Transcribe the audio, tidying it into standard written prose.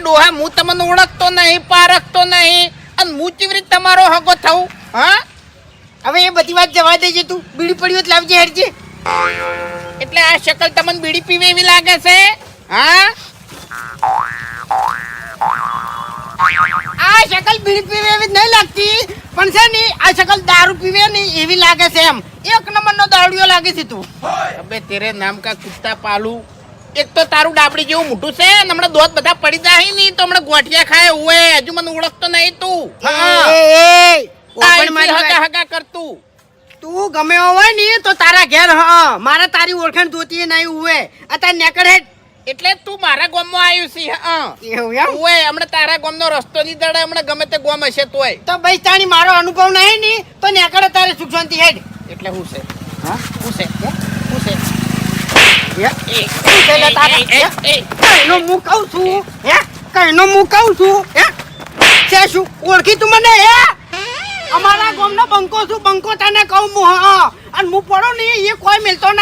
ડોહા હું તમને ઓળખતો નહીં, પારખતો નહીં, અને હું કેવી રીતે તમારો હગો થઉં? હા, હવે એ બધી વાત જવા દેજે. તું બીડી પડ્યું તો લાવજે હેડજે. એટલે આ શકલ તમને બીડી પીવે એવી લાગે છે? હા, આ શકલ બીડી પીવે એવી નહીં લાગતી, પણ છે ને આ શકલ દારૂ પીવે ને એવી લાગે છે. એમ એક નંબરનો દારૂડિયો લાગે છે તું. અબે તેરે નામ કા કુત્તા પાલું. એક તો તારું ડાબડી જેવું મોટું છે, ને હમણાં દોત બધા પડી જાય નહીં તો હમણાં ગોઠિયા ખાય હોય. હજુ મને ઓળખતો નહીં તું. હગા કરતું તું ગમે હોય ને તો તારા ઘેર. હા, મારે તારી ઓળખાણ જોતી નહીં હોય. અત્યારે નેકડ હેડ. એટલે તું મારા ગામમાં આવ્યું છે? હા, એવું એમ? હોય હમણાં તારા ગામનો રસ્તો નહીં દડે. હમણાં ગમે તે ગામ હશે તોય તો ભાઈ તારી મારો અનુભવ નહીં ને તો નેકડ તારે સુખ શાંતિ હેડ. એટલે શું છે? હા, શું છે? શું છે? કઈનો હું કહું છું? કઈનો હું કહું છું? છે શું ઓળખી તું મને? અમારા ગામનો બંકો છું. બંકો તને કહું હું. હા, અને હું પડો ને એ કોઈ મિલતો નહીં.